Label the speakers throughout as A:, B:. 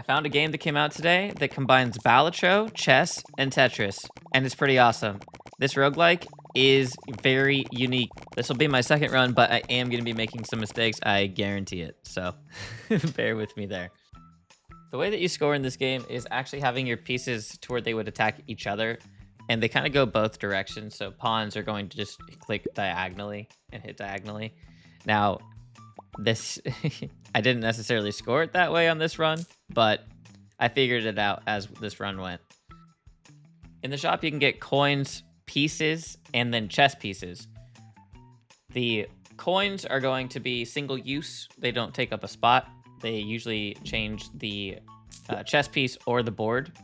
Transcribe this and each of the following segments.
A: I found a game that came out today that combines Balatro, chess, and Tetris, and it's pretty awesome. This roguelike is very unique. This will be my second run, but I am going to be making some mistakes. I guarantee it. So bear with me there. The way that you score in this game is actually having your pieces to where they would attack each other, and they kind of go both directions. So pawns are going to just click diagonally and hit diagonally. Now, this I didn't necessarily score it that way on this run, but I figured it out as this run went. In the shop, you can get coins, pieces, and then chess pieces. The coins are going to be single use. They don't take up a spot. They usually change the chess piece or the board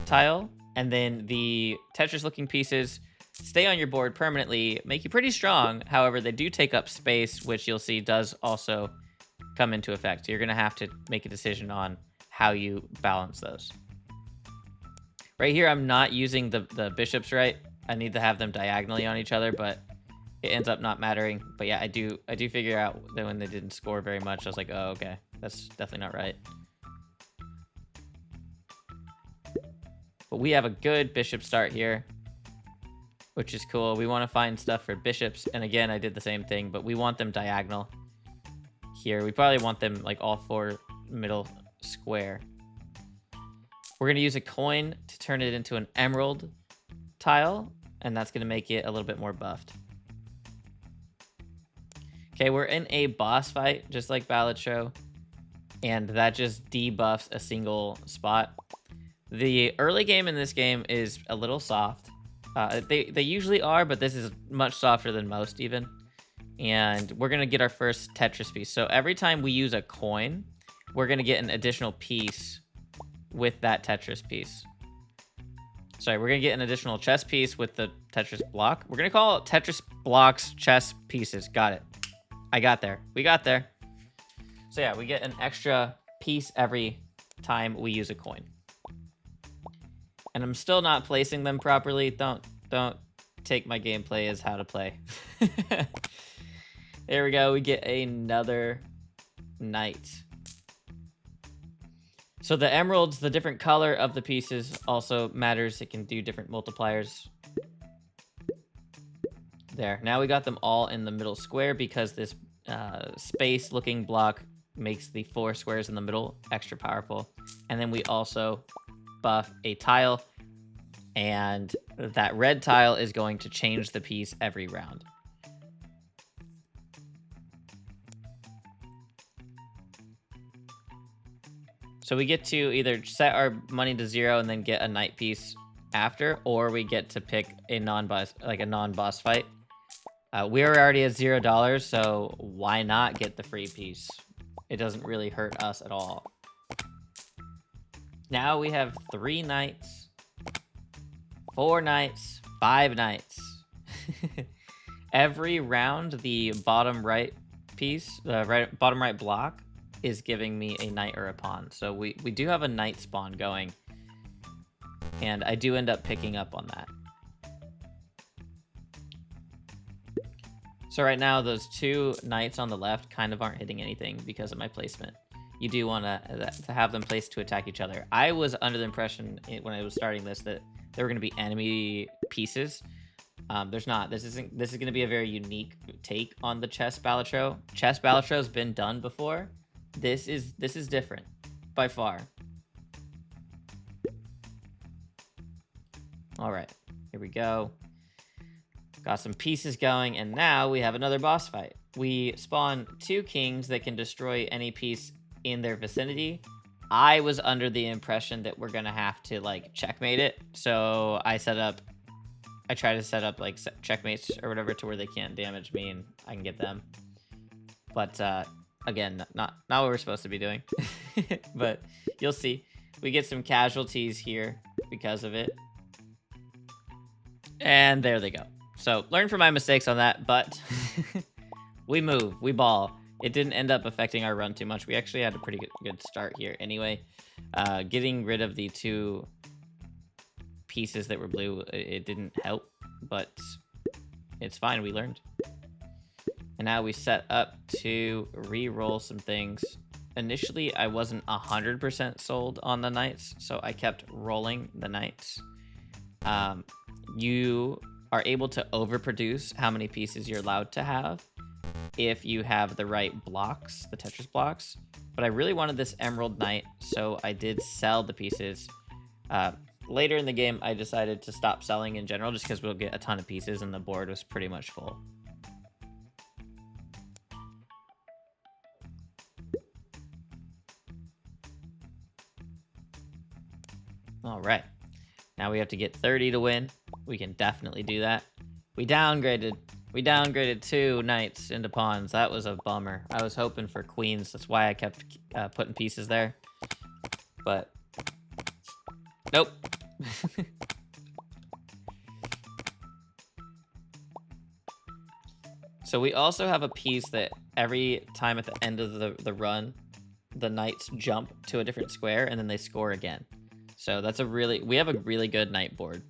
A: tile. And then the Tetris looking pieces stay on your board permanently, make you pretty strong. However, they do take up space, which you'll see does also come into effect. So you're going to have to make a decision on how you balance those. Right here, I'm not using the bishops right. I need to have them diagonally on each other, but it ends up not mattering. But yeah, I do figure out that when they didn't score very much, I was like, oh, okay, that's definitely not right. But we have a good bishop start here, which is cool. We want to find stuff for bishops. And again, I did the same thing, but we want them diagonal here. We probably want them like all four middle square. We're going to use a coin to turn it into an emerald tile, and that's going to make it a little bit more buffed. Okay, we're in a boss fight, just like Balatro, and that just debuffs a single spot. The early game in this game is a little soft. They usually are, but this is much softer than most even. And we're going to get our first Tetris piece. So every time we use a coin, we're going to get an additional piece with that Tetris piece. Sorry, we're going to get an additional chess piece with the Tetris block. We're going to call it Tetris blocks chess pieces. Got it. I got there. We got there. So yeah, we get an extra piece every time we use a coin. And I'm still not placing them properly. Don't take my gameplay as how to play. There we go. We get another knight. So the emeralds, the different color of the pieces also matters. It can do different multipliers. There. Now we got them all in the middle square because this space-looking block makes the 4 squares in the middle extra powerful. And then we also buff a tile, and that red tile is going to change the piece every round. So we get to either set our money to 0 and then get a knight piece after, or we get to pick a non-boss fight. We're already at $0, so why not get the free piece? It doesn't really hurt us at all. Now we have 3 knights, 4 knights, 5 knights. Every round, the bottom right piece, the bottom right block, is giving me a knight or a pawn. So we do have a knight spawn going, and I do end up picking up on that. So right now, those 2 knights on the left kind of aren't hitting anything because of my placement. You do want to have them placed to attack each other. I was under the impression when I was starting this that there were going to be enemy pieces. There's not. This is going to be a very unique take on the chess Balatro. Chess Balatro has been done before. This is different by far. All right, here we go. Got some pieces going, and now we have another boss fight. We spawn 2 kings that can destroy any piece in their vicinity. I was under the impression that we're gonna have to like checkmate it, so I try to set up like checkmates or whatever to where they can't damage me and I can get them. But again, not what we're supposed to be doing. But you'll see, we get some casualties here because of it, and there they go. So learn from my mistakes on that, but we move, we ball. It didn't end up affecting our run too much. We actually had a pretty good start here anyway. Getting rid of the 2 pieces that were blue, it didn't help, but it's fine, we learned. And now we set up to re-roll some things. initially I wasn't 100% sold on the knights, so I kept rolling the knights. You are able to overproduce how many pieces you're allowed to have if you have the right blocks, the Tetris blocks. But I really wanted this Emerald Knight, so I did sell the pieces. Later in the game, I decided to stop selling in general just because we'll get a ton of pieces and the board was pretty much full. All right. Now we have to get 30 to win. We can definitely do that. We downgraded 2 knights into pawns. That was a bummer. I was hoping for queens. That's why I kept putting pieces there. But nope. So we also have a piece that every time at the end of the run, the knights jump to a different square and then they score again. So that's we have a really good knight board.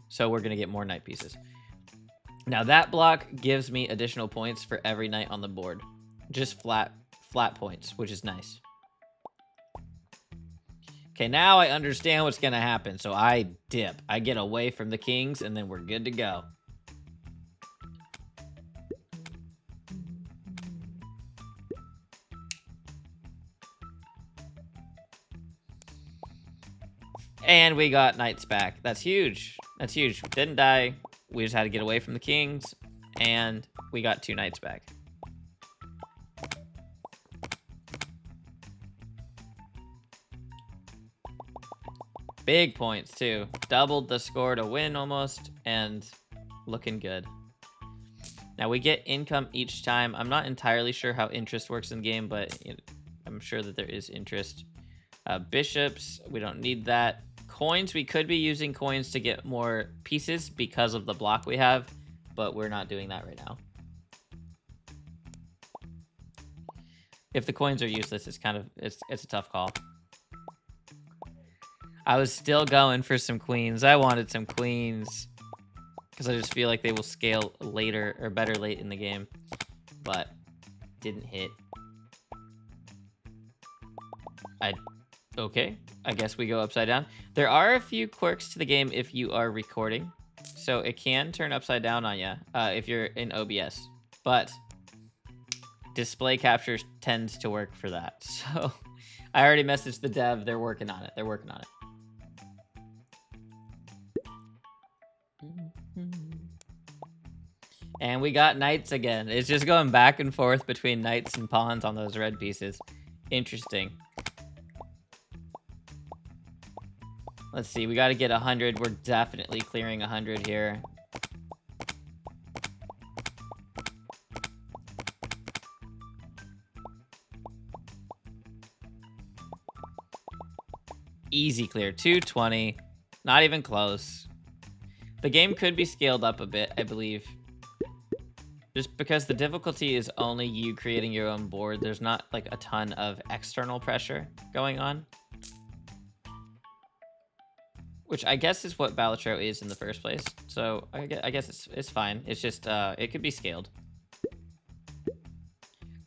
A: So we're gonna get more knight pieces. Now that block gives me additional points for every knight on the board. Just flat points, which is nice. Okay, now I understand what's gonna happen. So I dip. I get away from the kings and then we're good to go. And we got knights back. That's huge. That's huge. Didn't die. We just had to get away from the kings. And we got 2 knights back. Big points, too. Doubled the score to win almost. And looking good. Now, we get income each time. I'm not entirely sure how interest works in the game, but I'm sure that there is interest. Bishops, we don't need that. Coins, we could be using coins to get more pieces because of the block we have, but we're not doing that right now. If the coins are useless, it's a tough call. I was still going for some queens. I wanted some queens because I just feel like they will scale later or better late in the game, but didn't hit. Okay, I guess we go upside down. There are a few quirks to the game if you are recording. So it can turn upside down on you if you're in OBS. But display capture tends to work for that. So I already messaged the dev. They're working on it. They're working on it. And we got knights again. It's just going back and forth between knights and pawns on those red pieces. Interesting. Let's see, we got to get 100. We're definitely clearing 100 here. Easy clear, 220. Not even close. The game could be scaled up a bit, I believe. Just because the difficulty is only you creating your own board. There's not like a ton of external pressure going on. Which I guess is what Balatro is in the first place. So I guess it's fine. It's just, it could be scaled.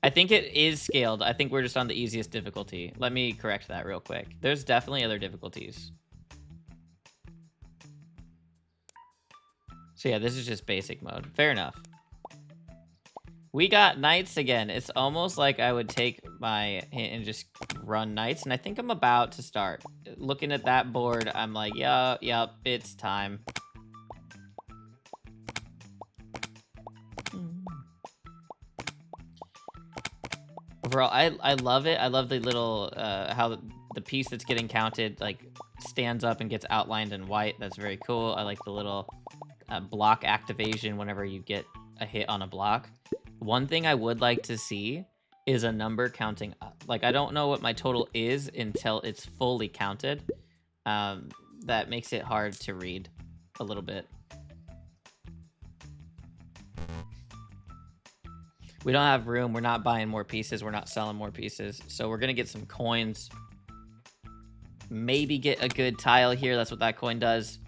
A: I think it is scaled. I think we're just on the easiest difficulty. Let me correct that real quick. There's definitely other difficulties. So yeah, this is just basic mode. Fair enough. We got knights again. It's almost like I would take my hint and just run knights. And I think I'm about to start. Looking at that board, I'm like, yep, it's time. Overall, I love it. I love the little, how the piece that's getting counted, like, stands up and gets outlined in white. That's very cool. I like the little block activation whenever you get a hit on a block. One thing I would like to see is a number counting up. Like, I don't know what my total is until it's fully counted. That makes it hard to read a little bit. We don't have room. We're not buying more pieces. We're not selling more pieces. So we're going to get some coins. Maybe get a good tile here. That's what that coin does.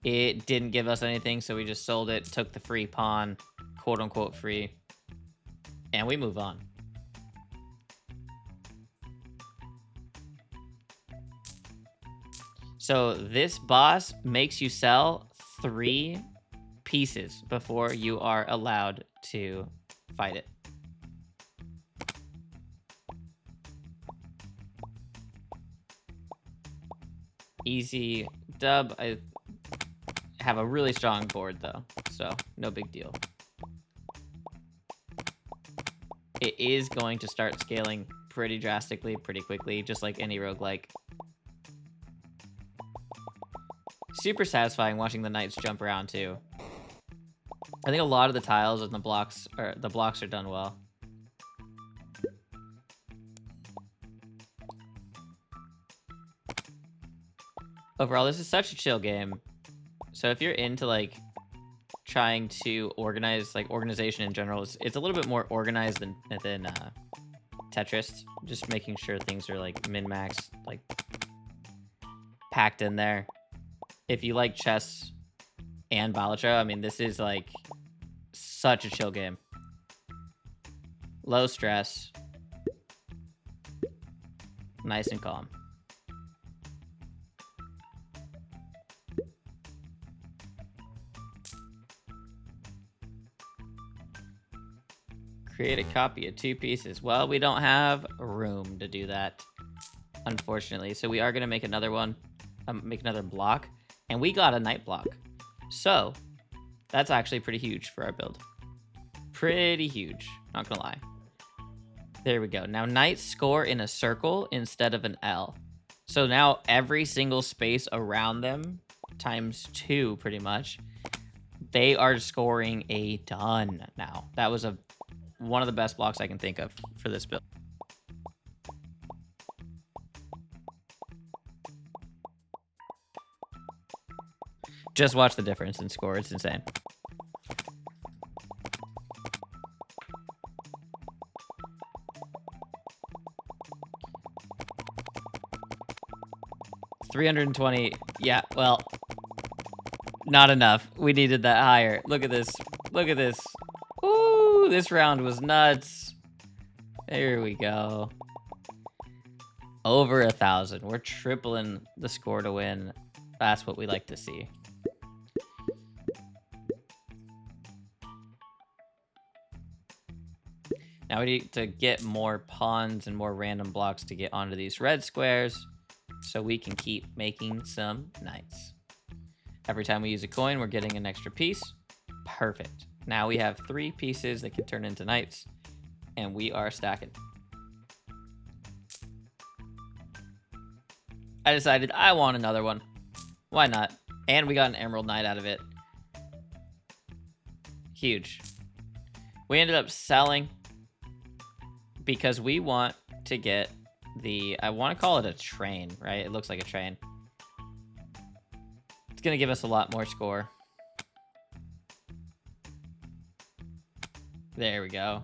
A: It didn't give us anything, so we just sold it, took the free pawn, quote unquote free, and we move on. So this boss makes you sell 3 pieces before you are allowed to fight it. Easy dub. I have a really strong board though, so no big deal. It is going to start scaling pretty drastically, pretty quickly, just like any roguelike. Super satisfying watching the knights jump around too. I think a lot of the tiles and the blocks are done well. Overall, this is such a chill game. So if you're into like trying to organize, like organization in general, it's a little bit more organized than Tetris. Just making sure things are like min-max, like packed in there. If you like chess and Balatro, I mean, this is like such a chill game. Low stress. Nice and calm. Create a copy of 2 pieces. Well, we don't have room to do that, unfortunately. So we are going to make another one, make another block. And we got a knight block. So that's actually pretty huge for our build. Pretty huge, not gonna lie. There we go. Now knights score in a circle instead of an L. So now every single space around them, times 2 pretty much, they are scoring a ton now. That was one of the best blocks I can think of for this build. Just watch the difference in score. It's insane. $320. Yeah, well, not enough. We needed that higher. Look at this. Look at this. Ooh, this round was nuts. There we go. Over 1,000. We're tripling the score to win. That's what we like to see. Now we need to get more pawns and more random blocks to get onto these red squares so we can keep making some knights. Every time we use a coin, we're getting an extra piece. Perfect. Now we have 3 pieces that can turn into knights, and we are stacking. I decided I want another one. Why not? And we got an emerald knight out of it. Huge. We ended up selling because we want to get the, I want to call it a train, right? It looks like a train. It's going to give us a lot more score. There we go.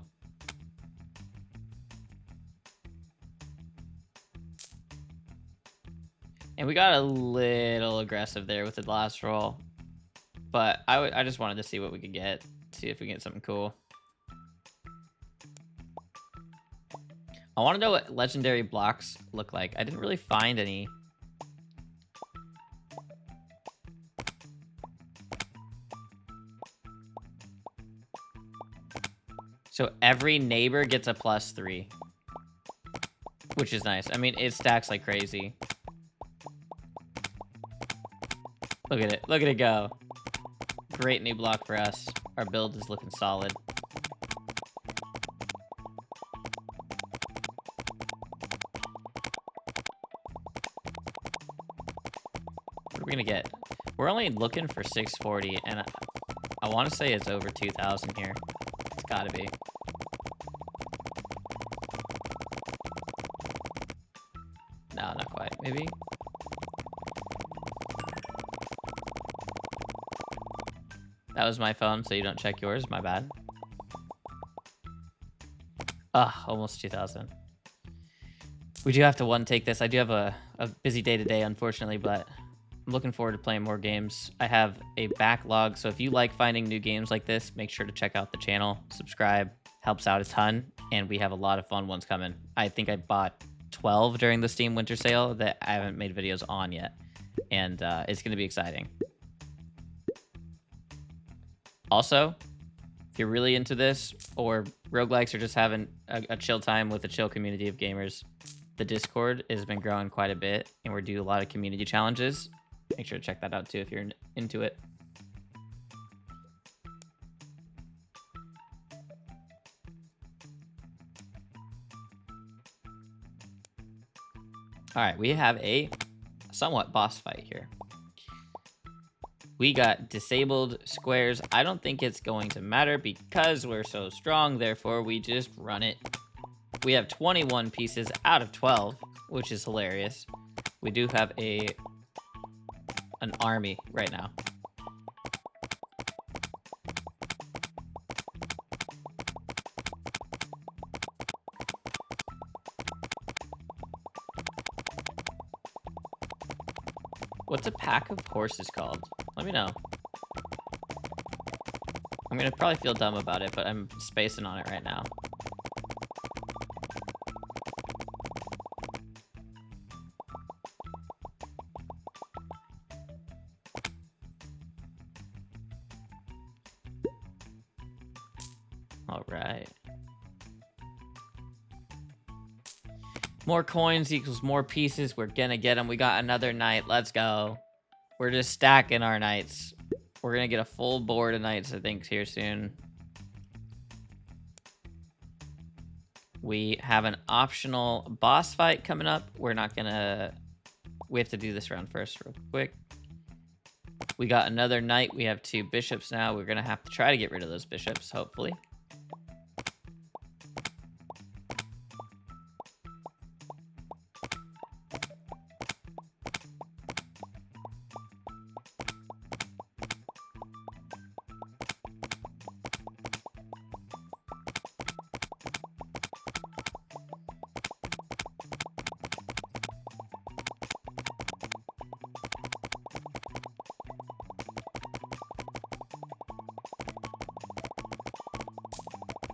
A: And we got a little aggressive there with the last roll. But I just wanted to see what we could get. See if we can get something cool. I want to know what legendary blocks look like. I didn't really find any. So every neighbor gets a +3. Which is nice. I mean, it stacks like crazy. Look at it. Look at it go. Great new block for us. Our build is looking solid. What are we gonna get? We're only looking for 640, and I want to say it's over 2,000 here. It's gotta be. No, not quite. Maybe. That was my phone, so you don't check yours. My bad. Almost 2,000. We do have to one take this. I do have a busy day today, unfortunately, but I'm looking forward to playing more games. I have a backlog, so if you like finding new games like this, make sure to check out the channel, subscribe, helps out a ton, and we have a lot of fun ones coming. I think I bought 12 during the Steam Winter Sale that I haven't made videos on yet, and it's going to be exciting. Also, if you're really into this, or roguelikes, or just having a chill time with a chill community of gamers, the Discord has been growing quite a bit, and we're doing a lot of community challenges. Make sure to check that out too if you're into it. All right, we have a somewhat boss fight here. We got disabled squares. I don't think it's going to matter because we're so strong, therefore we just run it. We have 21 pieces out of 12, which is hilarious. We do have an army right now. What's a pack of horses called? Let me know. I'm gonna probably feel dumb about it, but I'm spacing on it right now. All right. More coins equals more pieces. We're gonna get them. We got another knight. Let's go. We're just stacking our knights. We're gonna get a full board of knights, I think, here soon. We have an optional boss fight coming up. We're not gonna... We have to do this round first real quick. We got another knight. We have 2 bishops now. We're gonna have to try to get rid of those bishops, hopefully.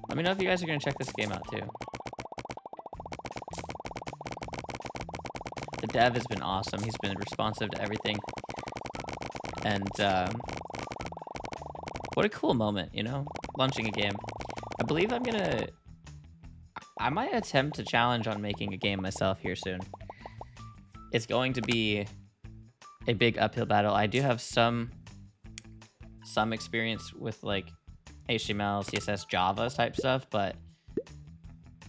A: Let me know if you guys are going to check this game out, too. The dev has been awesome. He's been responsive to everything. And, what a cool moment, you know? Launching a game. I believe I'm going to... I might attempt to challenge on making a game myself here soon. It's going to be a big uphill battle. I do have some experience with, like, HTML, CSS, Java type stuff, but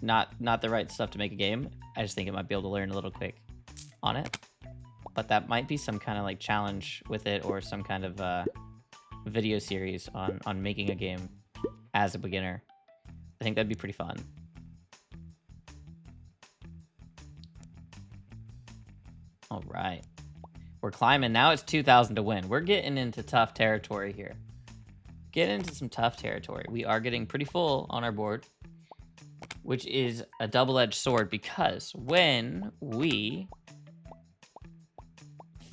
A: not the right stuff to make a game. I just think it might be able to learn a little quick on it. But that might be some kind of like challenge with it, or some kind of video series on making a game as a beginner. I think that'd be pretty fun. All right. We're climbing. Now it's 2,000 to win. We're getting into tough territory here. Getting into some tough territory. We are getting pretty full on our board, which is a double-edged sword, because when we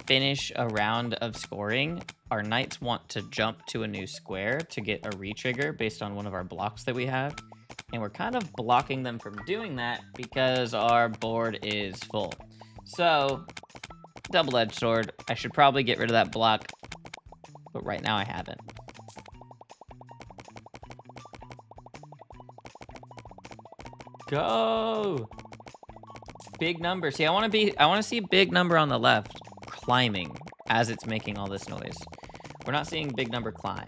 A: finish a round of scoring, our knights want to jump to a new square to get a re-trigger based on one of our blocks that we have. And we're kind of blocking them from doing that because our board is full. So, double-edged sword. I should probably get rid of that block, but right now I haven't. Go! Big number. See, I want to see a big number on the left climbing as it's making all this noise. We're not seeing big number climb.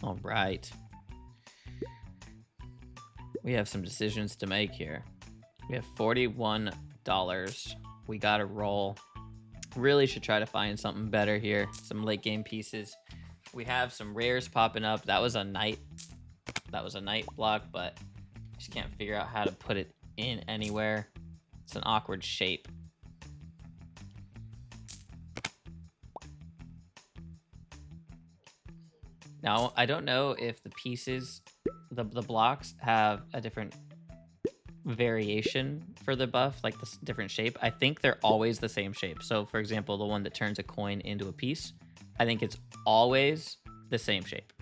A: All right. We have some decisions to make here. We have $41. We gotta roll. Really should try to find something better here. Some late game pieces. We have some rares popping up. That was a night block, but I just can't figure out how to put it in anywhere. It's an awkward shape. Now, I don't know if the pieces, the blocks have a different variation for the buff, like this different shape. I think they're always the same shape. So, for example, the one that turns a coin into a piece, I think it's always the same shape.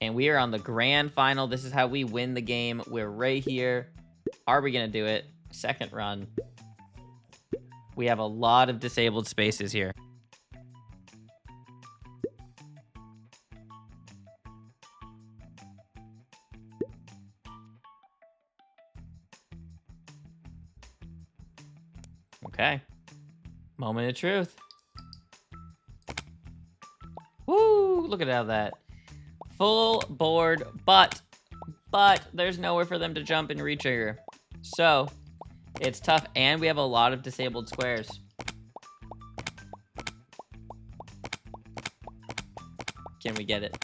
A: And we are on the grand final. This is how we win the game. We're right here. Are we going to do it? Second run. We have a lot of disabled spaces here. Okay. Moment of truth. Woo! Look at all that. Full board, but there's nowhere for them to jump and retrigger. So, it's tough, and we have a lot of disabled squares. Can we get it?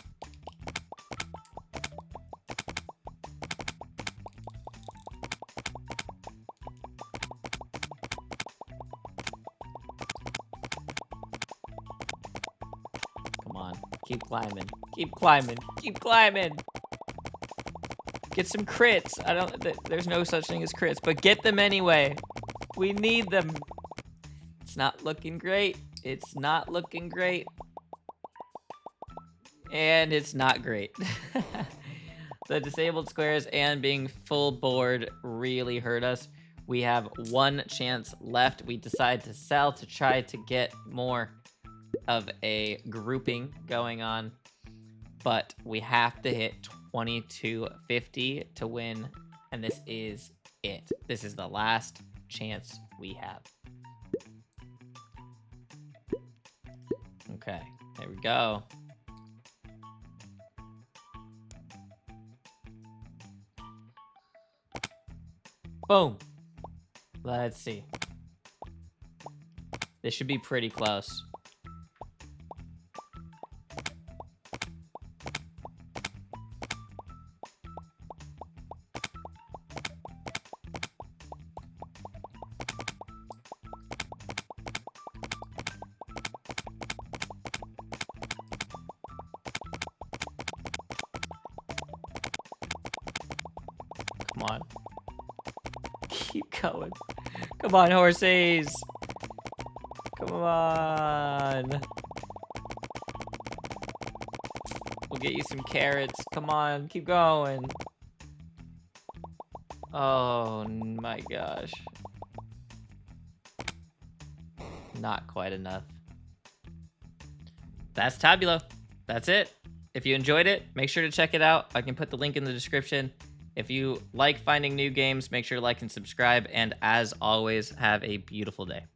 A: Come on. Keep climbing. Keep climbing. Keep climbing. Get some crits. There's no such thing as crits, but get them anyway. We need them. It's not looking great. It's not looking great. And it's not great. The disabled squares and being full board really hurt us. We have one chance left. We decide to sell to try to get more of a grouping going on, but we have to hit 2250 to win, and this is it. This is the last chance we have. Okay, there we go. Boom. Let's see. This should be pretty close. Come on. Keep going. Come on, horses. Come on. We'll get you some carrots. Come on, keep going. Oh my gosh. Not quite enough. That's Tabulo. That's it. If you enjoyed it, make sure to check it out. I can put the link in the description. If you like finding new games, make sure to like and subscribe. And as always, have a beautiful day.